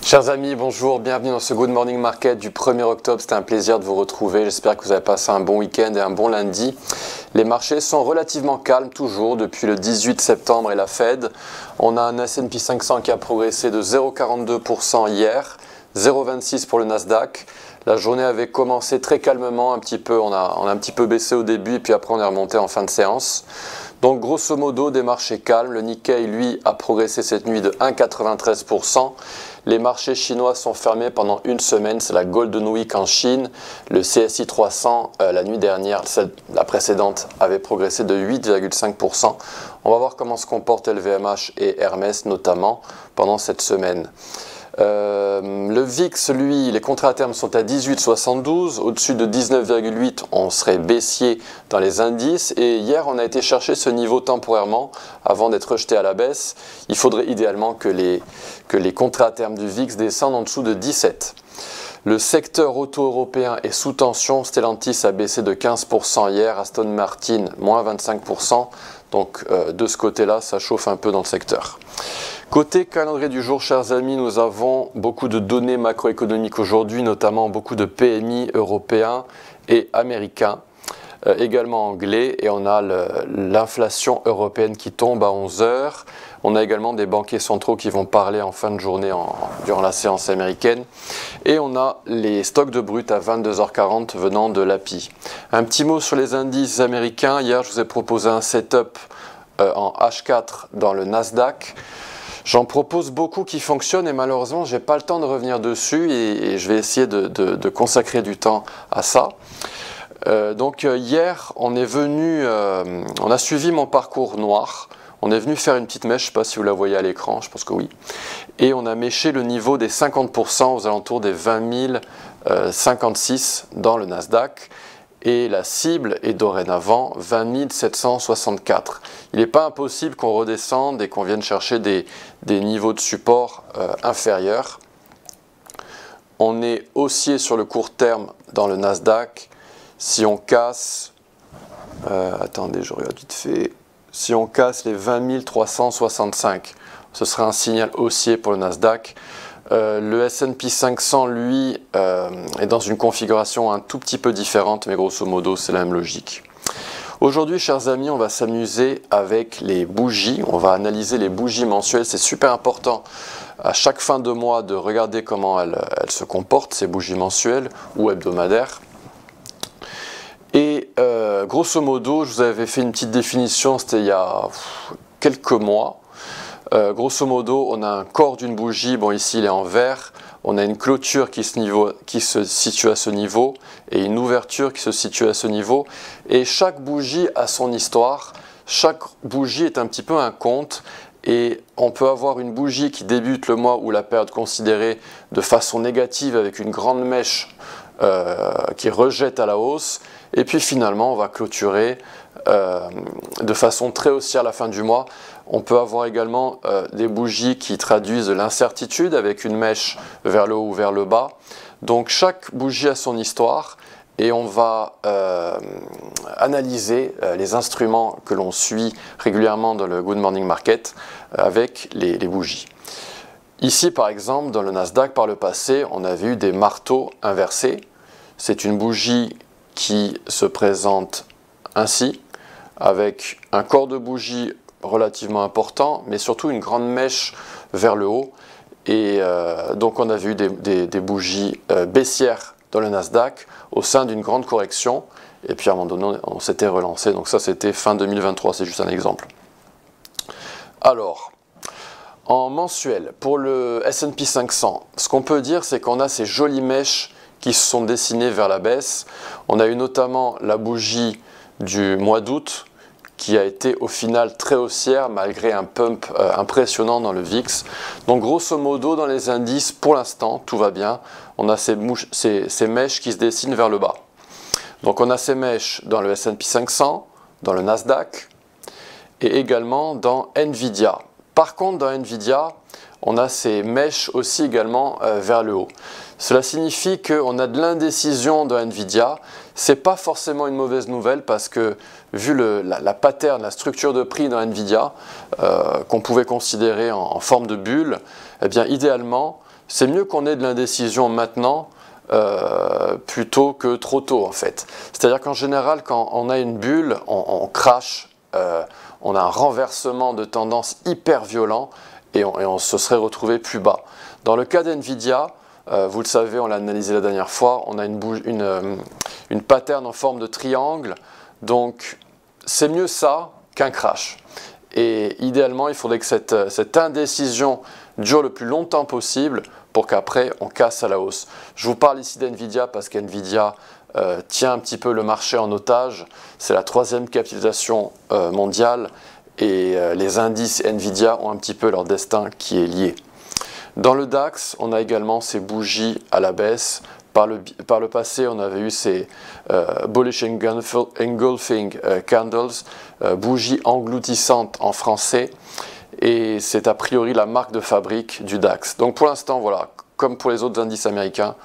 Chers amis, bonjour, bienvenue dans ce Good Morning Market du 1er octobre. C'était un plaisir de vous retrouver. J'espère que vous avez passé un bon week-end et un bon lundi. Les marchés sont relativement calmes toujours depuis le 18 septembre et la Fed. On a un S&P 500 qui a progressé de 0,42% hier, 0,26% pour le Nasdaq. La journée avait commencé très calmement, un petit peu, on a un petit peu baissé au début et puis après on est remonté en fin de séance. Donc grosso modo des marchés calmes. Le Nikkei lui a progressé cette nuit de 1,93%. Les marchés chinois sont fermés pendant une semaine, c'est la Golden Week en Chine. Le CSI 300 la nuit dernière, la précédente, avait progressé de 8,5%. On va voir comment se comportent LVMH et Hermès notamment pendant cette semaine. Le VIX, lui, les contrats à terme sont à 18,72, au-dessus de 19,8, on serait baissier dans les indices. Et hier, on a été chercher ce niveau temporairement avant d'être rejeté à la baisse. Il faudrait idéalement que les contrats à terme du VIX descendent en dessous de 17. Le secteur auto européen est sous tension. Stellantis a baissé de 15% hier, Aston Martin moins 25%. Donc de ce côté-là, ça chauffe un peu dans le secteur. Côté calendrier du jour, chers amis, nous avons beaucoup de données macroéconomiques aujourd'hui, notamment beaucoup de PMI européens et américains, également anglais, et on a l'inflation européenne qui tombe à 11 h. On a également des banquiers centraux qui vont parler en fin de journée durant la séance américaine. Et on a les stocks de brut à 22h40 venant de l'API. Un petit mot sur les indices américains. Hier, je vous ai proposé un setup en H4 dans le Nasdaq. J'en propose beaucoup qui fonctionnent et malheureusement, je n'ai pas le temps de revenir dessus et je vais essayer de consacrer du temps à ça. Donc hier, on a suivi mon parcours noir. On est venu faire une petite mèche, je ne sais pas si vous la voyez à l'écran, je pense que oui. Et on a méché le niveau des 50% aux alentours des 20 056 dans le Nasdaq. Et la cible est dorénavant 20 764. Il n'est pas impossible qu'on redescende et qu'on vienne chercher des niveaux de support inférieurs. On est haussier sur le court terme dans le Nasdaq. Si on casse, attendez, je regarde vite fait. Si on casse les 20 365, ce sera un signal haussier pour le Nasdaq. Le S&P 500, lui, est dans une configuration un tout petit peu différente, mais grosso modo, c'est la même logique. Aujourd'hui, chers amis, on va s'amuser avec les bougies. On va analyser les bougies mensuelles. C'est super important à chaque fin de mois de regarder comment elles se comportent, ces bougies mensuelles ou hebdomadaires. Et grosso modo, je vous avais fait une petite définition, c'était il y a quelques mois. Grosso modo, on a un corps d'une bougie, bon ici il est en vert, on a une clôture qui se situe à ce niveau et une ouverture qui se situe à ce niveau. Et chaque bougie a son histoire, chaque bougie est un petit peu un conte. Et on peut avoir une bougie qui débute le mois où la période considérée de façon négative avec une grande mèche qui rejette à la hausse. Et puis finalement, on va clôturer de façon très haussière à la fin du mois. On peut avoir également des bougies qui traduisent de l'incertitude avec une mèche vers le haut ou vers le bas. Donc chaque bougie a son histoire et on va analyser les instruments que l'on suit régulièrement dans le Good Morning Market avec les bougies. Ici par exemple, dans le Nasdaq par le passé, on avait eu des marteaux inversés. C'est une bougie qui se présente ainsi, avec un corps de bougie relativement important, mais surtout une grande mèche vers le haut. Et donc on a vu des bougies baissières dans le Nasdaq au sein d'une grande correction. Et puis à un moment donné, on s'était relancé. Donc ça, c'était fin 2023, c'est juste un exemple. Alors, en mensuel, pour le S&P 500, ce qu'on peut dire, c'est qu'on a ces jolies mèches qui se sont dessinées vers la baisse. On a eu notamment la bougie du mois d'août qui a été au final très haussière malgré un pump impressionnant dans le VIX. Donc grosso modo dans les indices, pour l'instant, tout va bien. On a ces mèches qui se dessinent vers le bas. Donc on a ces mèches dans le S&P 500, dans le Nasdaq et également dans Nvidia. Par contre dans Nvidia, on a ces mèches aussi également vers le haut. Cela signifie qu'on a de l'indécision de Nvidia. Ce n'est pas forcément une mauvaise nouvelle parce que vu la pattern, la structure de prix dans Nvidia, qu'on pouvait considérer en forme de bulle, eh bien idéalement, c'est mieux qu'on ait de l'indécision maintenant plutôt que trop tôt en fait. C'est-à-dire qu'en général, quand on a une bulle, on crache, on a un renversement de tendance hyper violent et on se serait retrouvé plus bas. Dans le cas d'NVIDIA, vous le savez, on l'a analysé la dernière fois, on a une pattern en forme de triangle, donc c'est mieux ça qu'un crash. Et idéalement, il faudrait que cette indécision dure le plus longtemps possible pour qu'après on casse à la hausse. Je vous parle ici d'NVIDIA parce qu'NVIDIA tient un petit peu le marché en otage. C'est la 3e capitalisation mondiale et les indices NVIDIA ont un petit peu leur destin qui est lié. Dans le DAX, on a également ces bougies à la baisse. Par le passé, on avait eu ces bullish engulfing candles, bougies engloutissantes en français, et c'est a priori la marque de fabrique du DAX. Donc pour l'instant, voilà, comme pour les autres indices américains,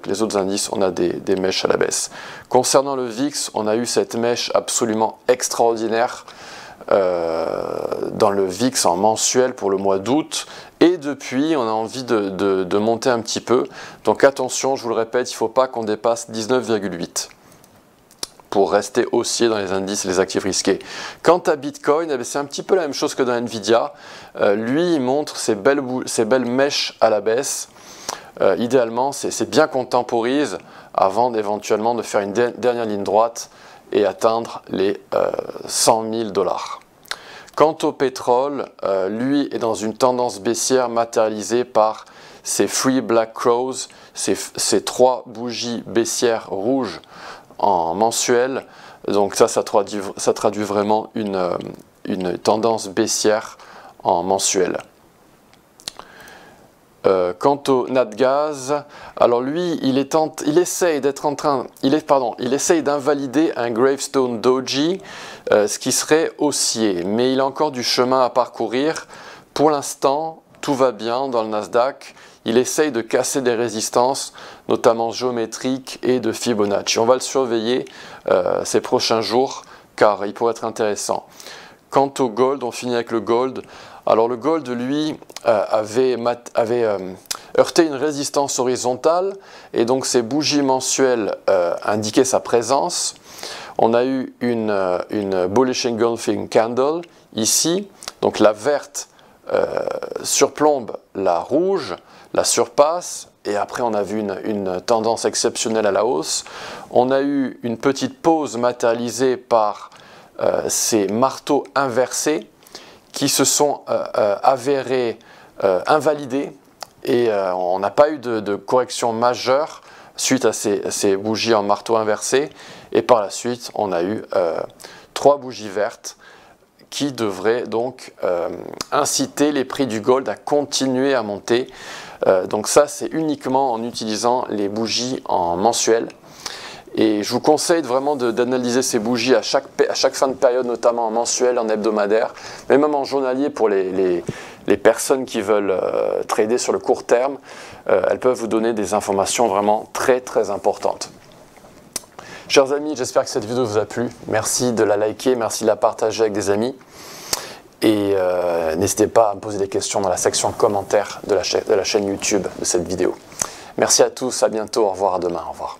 les autres indices, on a des mèches à la baisse. Concernant le VIX, on a eu cette mèche absolument extraordinaire dans le VIX en mensuel pour le mois d'août. Et depuis, on a envie de monter un petit peu. Donc attention, je vous le répète, il ne faut pas qu'on dépasse 19,8 pour rester haussier dans les indices et les actifs risqués. Quant à Bitcoin, c'est un petit peu la même chose que dans Nvidia. Lui, il montre ces belles mèches à la baisse. Idéalement, c'est bien qu'on temporise avant d'éventuellement de faire une dernière ligne droite et atteindre les 100 000 $. Quant au pétrole, lui est dans une tendance baissière matérialisée par ces Free Black Crows, ces 3 bougies baissières rouges en mensuel. Donc ça traduit vraiment une tendance baissière en mensuel. Quant au Natgaz, alors lui, il essaye d'invalider un Gravestone Doji, ce qui serait haussier, mais il a encore du chemin à parcourir. Pour l'instant, tout va bien dans le Nasdaq. Il essaye de casser des résistances, notamment géométriques et de Fibonacci. On va le surveiller ces prochains jours, car il pourrait être intéressant. Quant au gold, on finit avec le gold. Alors le gold, lui, avait heurté une résistance horizontale et donc ces bougies mensuelles indiquaient sa présence. On a eu une bullish engulfing candle ici, donc la verte surplombe la rouge, la surpasse et après on a vu une tendance exceptionnelle à la hausse. On a eu une petite pause matérialisée par ces marteaux inversés qui se sont avérés invalidés et on n'a pas eu de correction majeure suite à ces bougies en marteau inversé. Et par la suite, on a eu 3 bougies vertes qui devraient donc inciter les prix du gold à continuer à monter. Donc ça, c'est uniquement en utilisant les bougies en mensuel. Et je vous conseille vraiment d'analyser ces bougies à chaque fin de période, notamment en mensuel, en hebdomadaire, mais même en journalier pour les personnes qui veulent trader sur le court terme. Elles peuvent vous donner des informations vraiment très très importantes. Chers amis, j'espère que cette vidéo vous a plu. Merci de la liker, merci de la partager avec des amis. Et n'hésitez pas à me poser des questions dans la section commentaires de la chaîne YouTube de cette vidéo. Merci à tous, à bientôt, au revoir, à demain, au revoir.